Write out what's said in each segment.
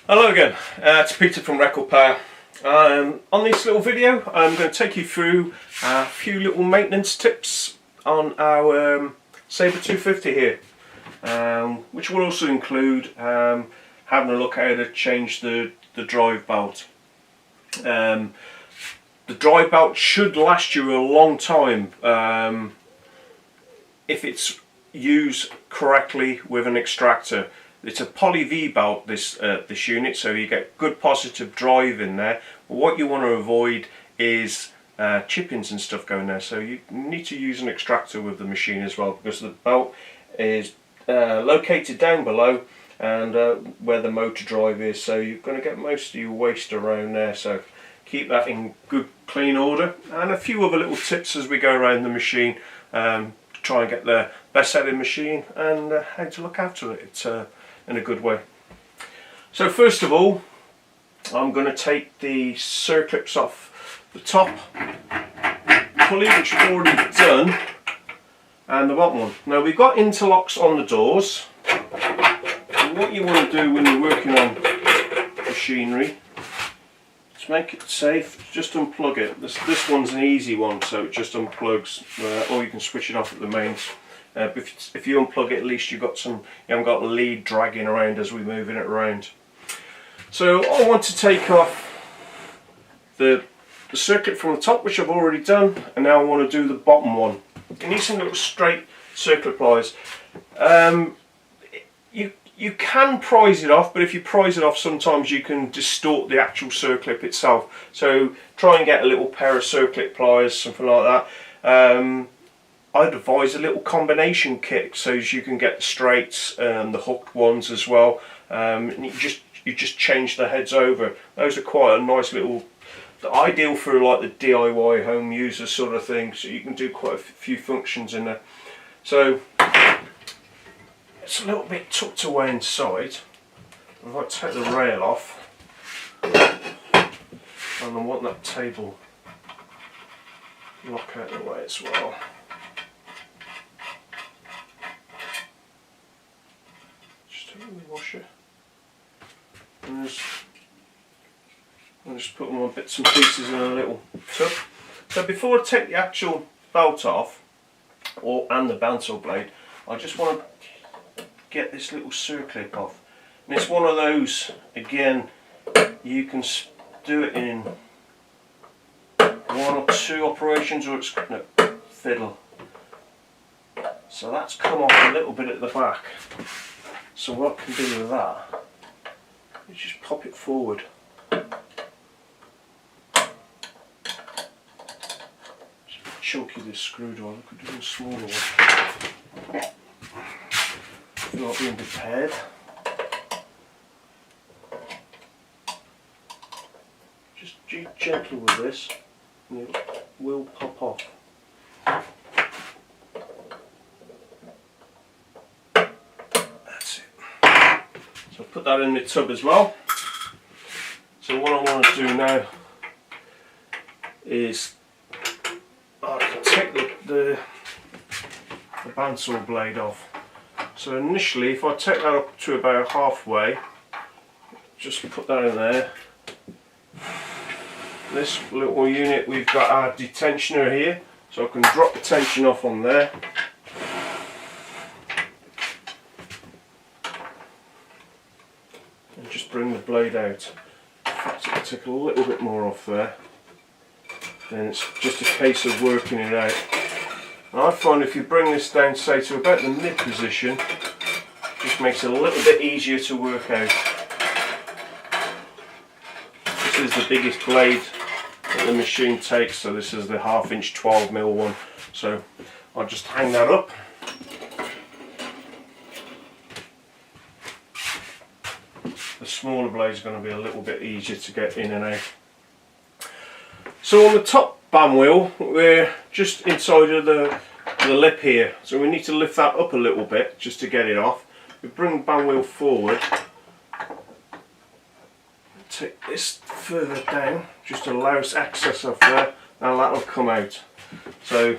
Hello again, it's Peter from Record Power. On this little video I'm going to take you through a few little maintenance tips on our SABRE250 here, which will also include having a look how to change the drive belt. The drive belt should last you a long time if it's used correctly with an extractor. It's a poly V belt, this unit, so you get good positive drive in there. But what you want to avoid is chippings and stuff going there, so you need to use an extractor with the machine as well, because the belt is located down below and where the motor drive is, so you're going to get most of your waste around there, so keep that in good clean order. And a few other little tips as we go around the machine to try and get the best out of the machine and how to look after it in a good way. So first of all, I'm going to take the circlips off the top pulley, which we've already done, and the bottom one. Now we've got interlocks on the doors, and what you want to do when you're working on machinery, to make it safe, just unplug it. This one's an easy one, so it just unplugs, or you can switch it off at the mains. If you unplug it, at least you haven't got the lead dragging around as we're moving it around. So I want to take off the circuit from the top, which I've already done, and now I want to do the bottom one. You need some little straight circuit pliers. You can prise it off, but if you prise it off, sometimes you can distort the actual circlip itself. So try and get a little pair of circlip pliers, something like that. I'd advise a little combination kit, so you can get the straights and the hooked ones as well. And you just change the heads over. Those are quite a nice little, ideal for like the DIY home user sort of thing. So you can do quite a few functions in there. So it's a little bit tucked away inside. If I take the rail off, and I want that table lock out of the way as well. Washer, and I'll just put them on bits and pieces in a little tub. So before I take the actual belt off, and the bandsaw blade, I just want to get this little circlip off. And it's one of those, again, you can do it in 1 or 2 operations, or it's no, fiddle. So that's come off a little bit at the back. So what I can do with that is just pop it forward. It's a bit chunky, this screwdriver. I could do a smaller one. Feel like being prepared. Just be gentle with this and it will pop off. So put that in the tub as well. So what I want to do now is I can take the bandsaw blade off. So initially, if I take that up to about halfway, just put that in there. This little unit, we've got our detensioner here, so I can drop the tension off on there. And just bring the blade out. In fact, it'll take a little bit more off there. Then it's just a case of working it out. And I find if you bring this down, say to about the mid position, it just makes it a little bit easier to work out. This is the biggest blade that the machine takes, so this is the 1/2 inch 12mm one. So I'll just hang that up. The smaller blade is going to be a little bit easier to get in and out. So on the top band wheel, we're just inside of the lip here, so we need to lift that up a little bit just to get it off. We bring the band wheel forward, take this further down, just to allow us access off there, and that'll come out. So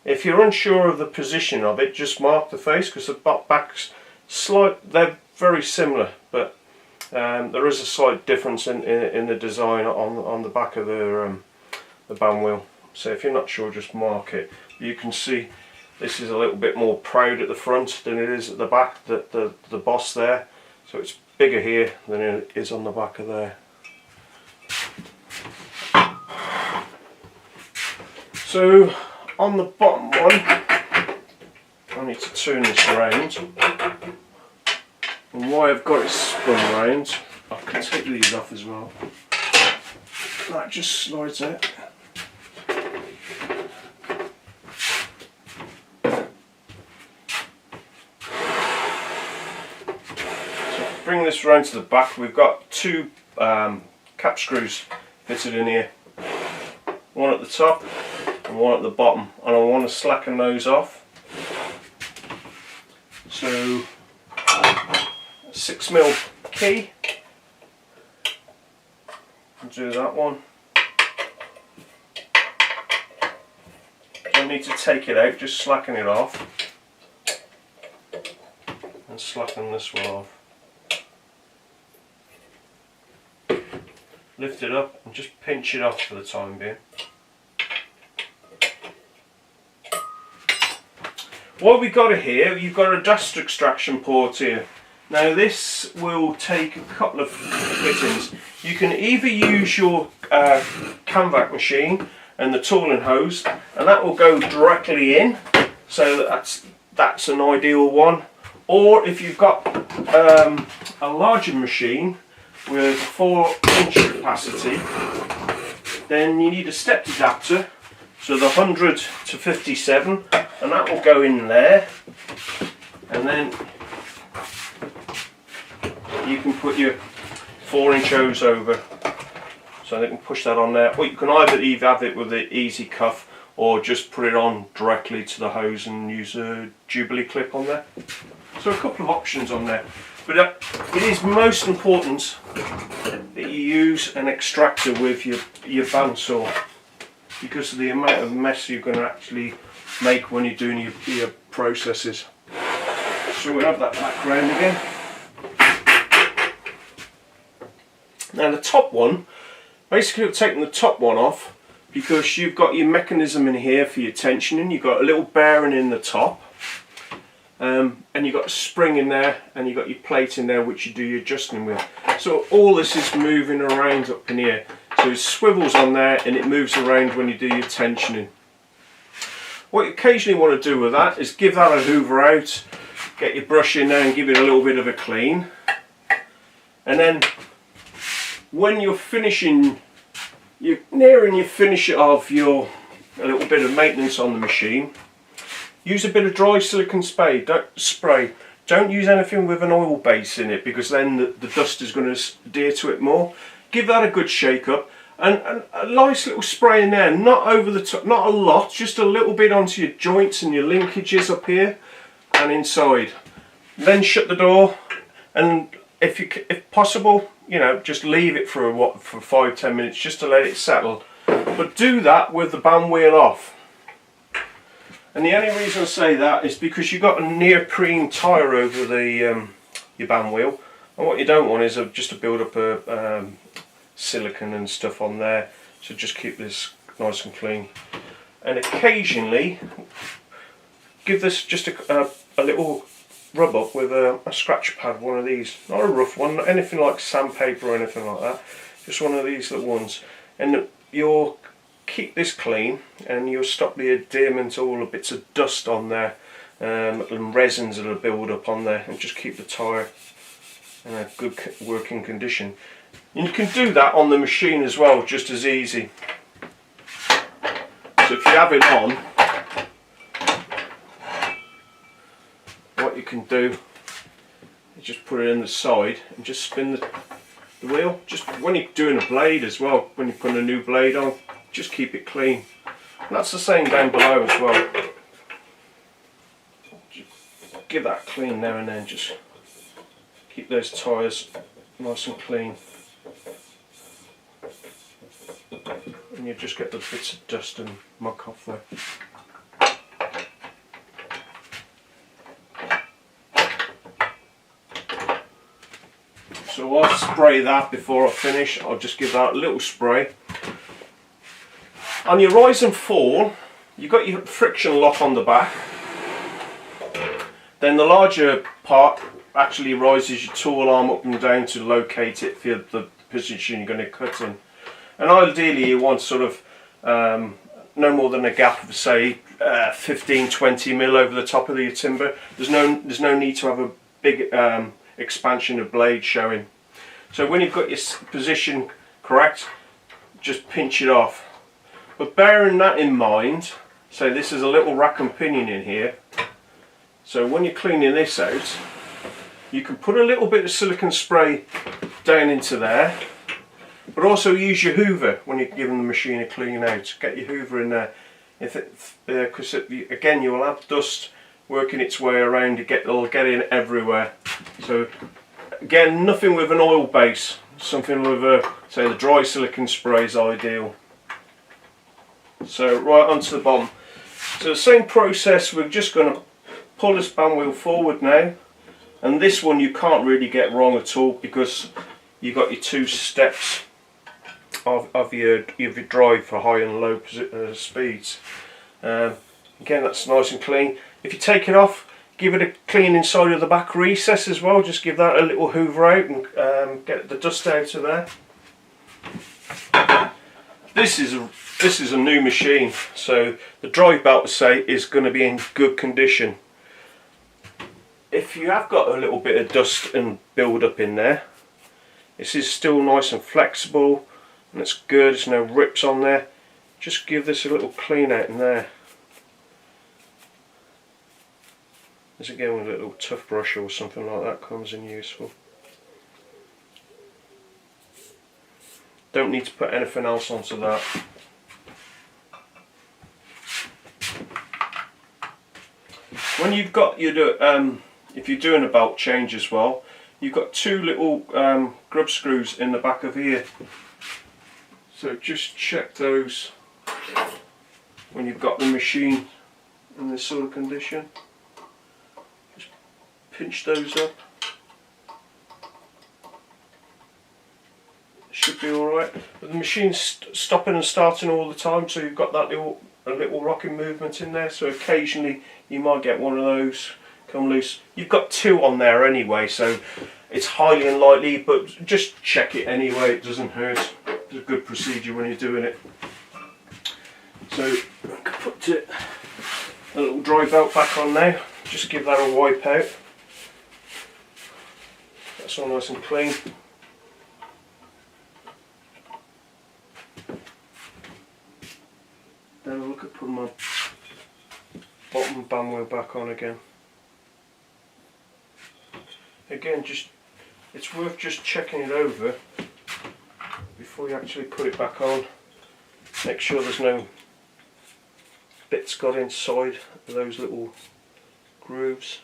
if you're unsure of the position of it, just mark the face, because the back's slight, they're very similar, but there is a slight difference in the design on the back of the band wheel. So if you're not sure, just mark it. You can see this is a little bit more proud at the front than it is at the back, the boss there. So it's bigger here than it is on the back of there. So on the bottom one, I need to turn this around. And why I've got it spun around, I can take these off as well. That just slides out. Bring this round to the back. We've got two cap screws fitted in here, one at the top and one at the bottom, and I want to slacken those off. So 6mm key, I'll do that one. Don't need to take it out, just slacken it off, and slacken this one off. Lift it up and just pinch it off for the time being. What we've got here, you've got a dust extraction port here. Now this will take a couple of fittings. You can either use your CAMVAC machine and the tooling hose, and that will go directly in, so that's an ideal one. Or if you've got a larger machine with 4-inch capacity, then you need a stepped adapter, so the 100 to 57, and that will go in there, and then you can put your 4-inch hose over, so they can push that on there. Or you can either have it with the easy cuff, or just put it on directly to the hose and use a Jubilee clip on there. So a couple of options on there. But it is most important that you use an extractor with your bandsaw, because of the amount of mess you're going to actually make when you're doing your processes. So we'll have that background again. Now the top one, basically we're taking the top one off because you've got your mechanism in here for your tensioning. You've got a little bearing in the top. And you've got a spring in there, and you've got your plate in there which you do your adjusting with. So all this is moving around up in here. So it swivels on there and it moves around when you do your tensioning. What you occasionally want to do with that is give that a hoover out, get your brush in there and give it a little bit of a clean. And then when you're finishing, you're nearing your finish of a little bit of maintenance on the machine, use a bit of dry silicone spray. Don't use anything with an oil base in it, because then the dust is going to adhere to it more. Give that a good shake up, and a nice little spray in there, not over the top, not a lot, just a little bit onto your joints and your linkages up here and inside. Then shut the door, and if possible, you know, just leave it for 5-10 minutes just to let it settle. But do that with the band wheel off. And the only reason I say that is because you've got a neoprene tyre over the your band wheel, and what you don't want is just to build up a silicone and stuff on there. So just keep this nice and clean, and occasionally give this just a little rub up with a scratch pad, one of these, not a rough one, not anything like sandpaper or anything like that, just one of these little ones, and you'll keep this clean, and you'll stop the adherent, all the bits of dust on there, and resins that'll build up on there, and just keep the tyre in a good working condition. And you can do that on the machine as well, just as easy. So if you have it on, what you can do is just put it in the side and just spin the wheel. Just when you're doing a blade as well, when you're putting a new blade on, just keep it clean. And that's the same down below as well. Just give that clean now and then, just keep those tyres nice and clean. And you just get the bits of dust and muck off there. So I'll spray that before I finish. I'll just give that a little spray. On your rise and fall, you've got your friction lock on the back. Then the larger part actually rises your tool arm up and down to locate it for the position you're going to cut in. And ideally you want sort of no more than a gap of say 15-20 mil over the top of your timber. There's no need to have a big expansion of blade showing. So when you've got your position correct, just pinch it off. But bearing that in mind, so this is a little rack and pinion in here. So when you're cleaning this out, you can put a little bit of silicone spray down into there, but also use your hoover when you're giving the machine a clean out. Get your hoover in there, because again you will have dust working its way around. It'll get in everywhere. So again, nothing with an oil base. Something with say the dry silicone spray is ideal. So right onto the bottom. So the same process. We're just going to pull this band wheel forward now, and this one you can't really get wrong at all because you've got your two steps of your drive for high and low speeds. Again, that's nice and clean. If you take it off, give it a clean inside of the back recess as well. Just give that a little hoover out and get the dust out of there. This is a new machine, so the drive belt, say, is going to be in good condition. If you have got a little bit of dust and build up in there, this is still nice and flexible and it's good. There's no rips on there. Just give this a little clean out in there. This again with a little tough brush or something like that comes in useful. Don't need to put anything else onto that. When you've got your if you're doing a belt change as well, you've got two little grub screws in the back of here. So just check those when you've got the machine in this sort of condition. Just pinch those up. Should be alright. But the machine's stopping and starting all the time, so you've got that little rocking movement in there, so occasionally you might get one of those come loose. You've got two on there anyway, so it's highly unlikely, but just check it anyway, it doesn't hurt. It's a good procedure when you're doing it. So I can put a little dry belt back on now, just give that a wipe out. That's all nice and clean. Then look at putting my bottom band wheel back on again. Again, it's worth just checking it over before you actually put it back on. Make sure there's no bits got inside those little grooves.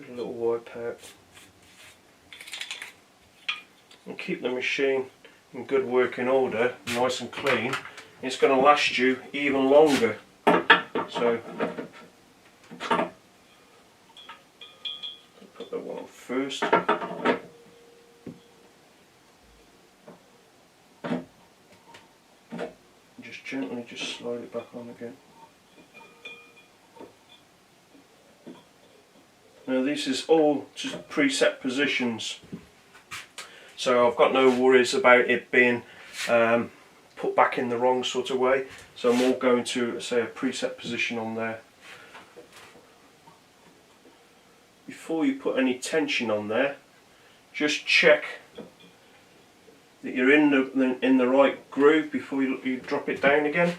A little wipe out. And keep the machine in good working order, nice and clean. It's going to last you even longer. So put that one on first. Just gently slide it back on again. Now this is all just preset positions, so I've got no worries about it being put back in the wrong sort of way. So I'm all going to say a preset position on there. Before you put any tension on there, just check that you're in the right groove before you drop it down again.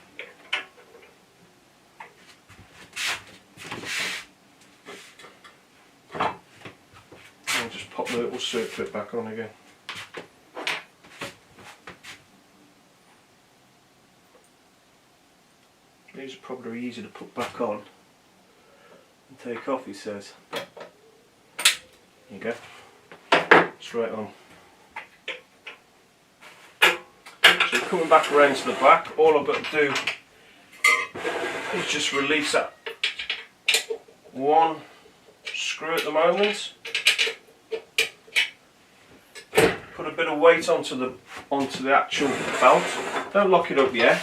And just pop the little circlip back on again. These are probably easy to put back on and take off, he says. There you go. Straight on. So coming back around to the back, all I've got to do is just release that one screw at the moment. Put a bit of weight onto the actual belt. Don't lock it up yet.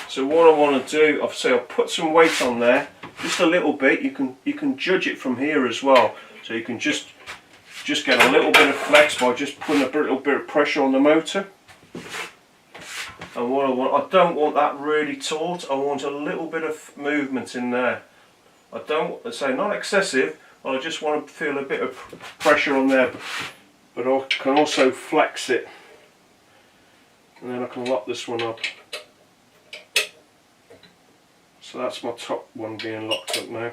So what I want to do, I'll put some weight on there, just a little bit. You can judge it from here as well. So you can just get a little bit of flex by just putting a little bit of pressure on the motor. And what I don't want that really taut. I want a little bit of movement in there. I don't say not excessive. I just want to feel a bit of pressure on there, but I can also flex it, and then I can lock this one up. So that's my top one being locked up now.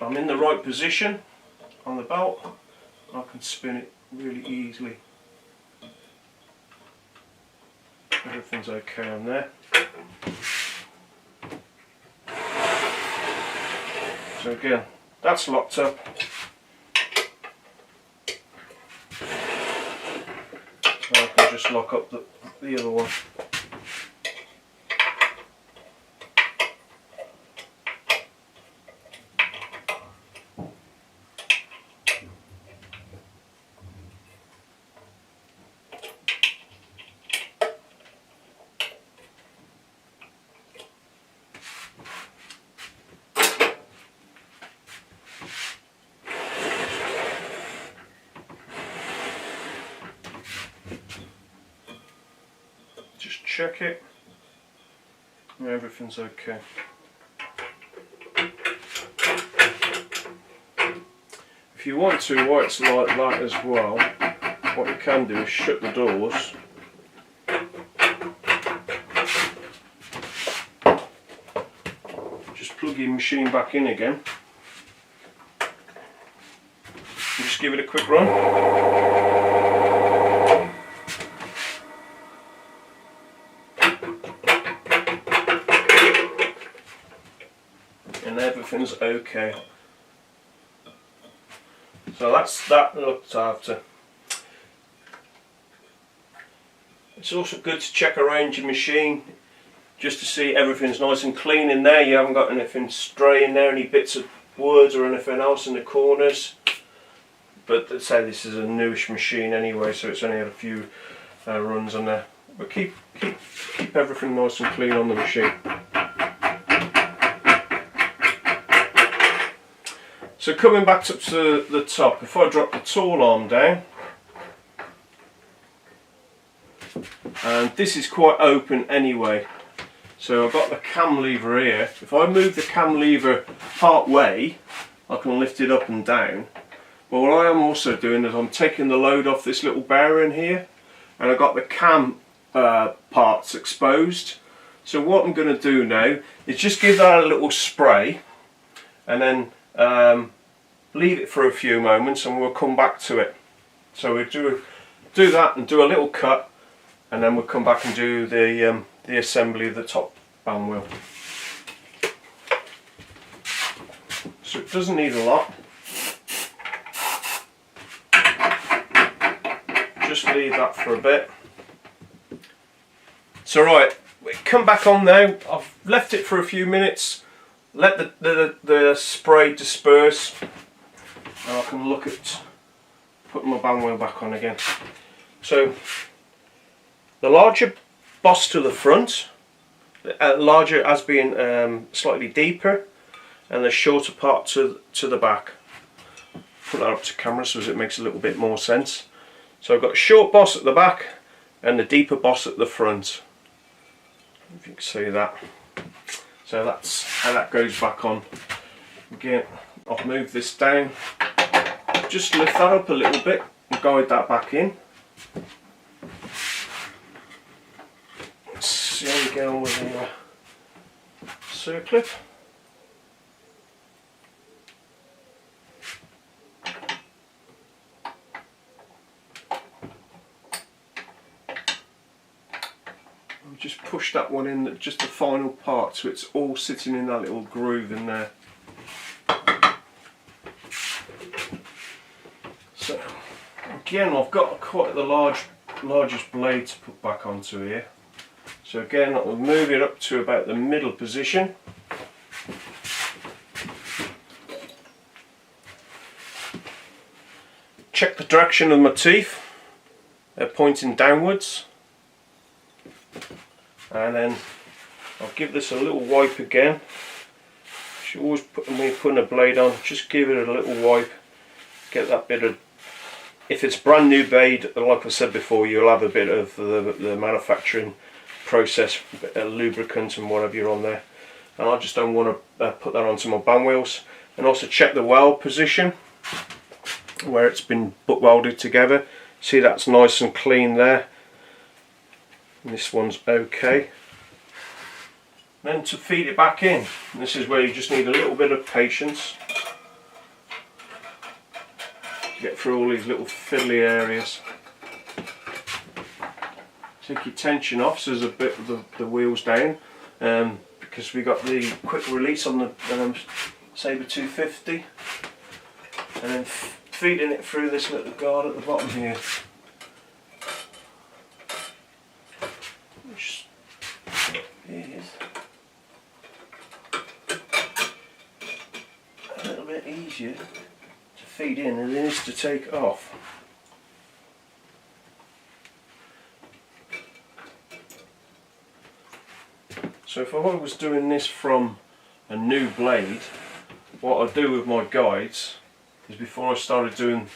I'm in the right position on the belt. I can spin it really easily. Everything's okay on there. So again, that's locked up. So I can just lock up the other one. Just check it. Everything's okay. If you want to, while it's like that as well, what you can do is shut the doors. Just plug your machine back in again. And just give it a quick run. And everything's okay. So that's that looked after. It's also good to check around your machine just to see everything's nice and clean in there. You haven't got anything stray in there, any bits of wood or anything else in the corners. But let's say this is a newish machine anyway, so it's only had a few runs on there. But keep everything nice and clean on the machine. So coming back up to the top, if I drop the tool arm down, and this is quite open anyway, so I've got the cam lever here. If I move the cam lever part way, I can lift it up and down. But what I am also doing is I'm taking the load off this little bearing here, and I've got the cam parts exposed. So what I'm going to do now is just give that a little spray, and then leave it for a few moments, and we'll come back to it. So we'll do that and do a little cut, and then we'll come back and do the assembly of the top band wheel. So it doesn't need a lot. Just leave that for a bit. So right, we come back on now. I've left it for a few minutes. Let the spray disperse, and I can look at putting my band wheel back on again. So the larger boss to the front, larger as being slightly deeper, and the shorter part to the back. Put that up to camera so it makes a little bit more sense. So I've got a short boss at the back and the deeper boss at the front. If you can see that. So that's how that goes back on. Again, I'll move this down. Just lift that up a little bit and guide that back in. Let's see how we get on with the circlip. Just push that one in, just the final part, so it's all sitting in that little groove in there. again, I've got quite the largest blade to put back onto here. So again, I'll move it up to about the middle position. Check the direction of my teeth. They're pointing downwards. And then I'll give this a little wipe again. You should always when you're putting a blade on, just give it a little wipe. Get that bit of, if it's brand new blade, like I said before, you'll have a bit of the manufacturing process, a bit of lubricant and whatever you're on there. And I just don't want to put that onto my band wheels. And also check the weld position, where it's been butt welded together. See, that's nice and clean there. And this one's okay. Then to feed it back in, and this is where you just need a little bit of patience to get through all these little fiddly areas. Take your tension off so there's a bit of the wheels down, because we got the quick release on the SABRE250, and then feeding it through this little guard at the bottom here. Which is a little bit easier to feed in than it is to take off. So if I was doing this from a new blade, what I do with my guides is, before I started doing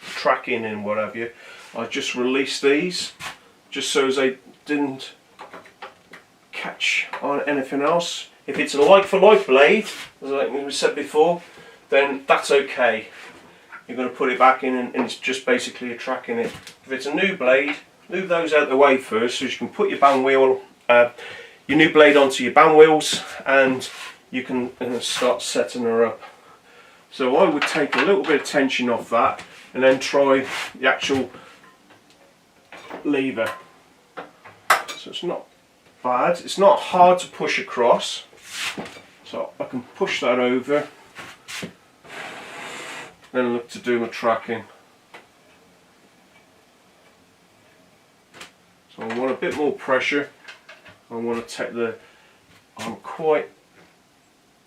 tracking and what have you, I just release these just so as they didn't catch on anything else. If it's a like for like blade, as we said before, then that's okay. You're going to put it back in and it's just basically a tracking it. If it's a new blade, move those out of the way first so you can put your band wheel, your new blade onto your band wheels, and you can start setting her up. So I would take a little bit of tension off that and then try the actual lever. So it's not bad, it's not hard to push across, so I can push that over, then look to do my tracking. So I want a bit more pressure. I want to take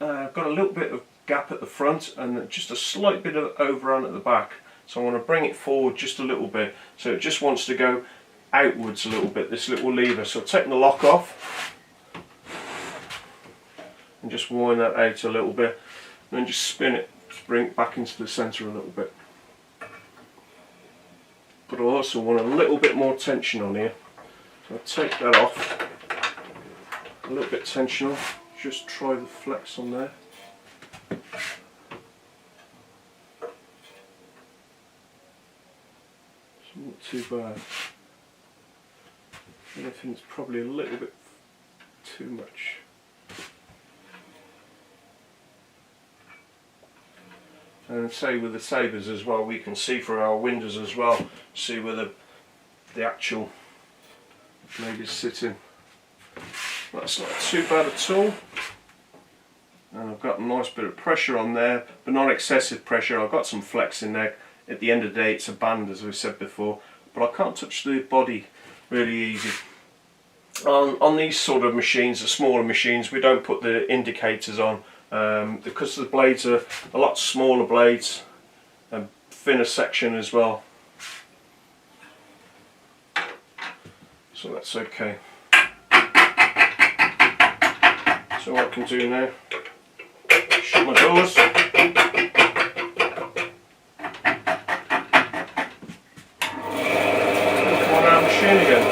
I've got a little bit of gap at the front and just a slight bit of overrun at the back. So I want to bring it forward just a little bit. So it just wants to go outwards a little bit, this little lever. So take the lock off and just wind that out a little bit. And then just spin it, just bring it back into the centre a little bit. But I also want a little bit more tension on here. So I'll take that off. A little bit tensional, just try the flex on there. It's not too bad. Anything's probably a little bit too much. And say with the sabres as well, we can see through our windows as well, see where the actual blade is sitting. That's not too bad at all. And I've got a nice bit of pressure on there, but not excessive pressure. I've got some flex in there. At the end of the day, it's a band, as we said before, but I can't touch the body really easy. On these sort of machines, the smaller machines, we don't put the indicators on because the blades are a lot smaller blades and thinner section as well. So that's okay. So what I can do now, shut my doors, come on around the machine again.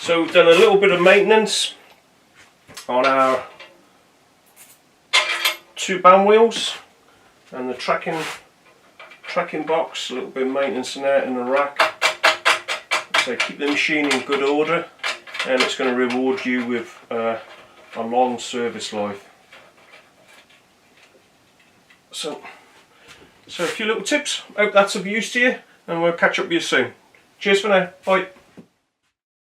So we've done a little bit of maintenance on our two band wheels and the tracking box, a little bit of maintenance in there, and the rack. So keep the machine in good order and it's going to reward you with a long service life. So a few little tips, hope that's of use to you. and we'll catch up with you soon. Cheers for now. Bye.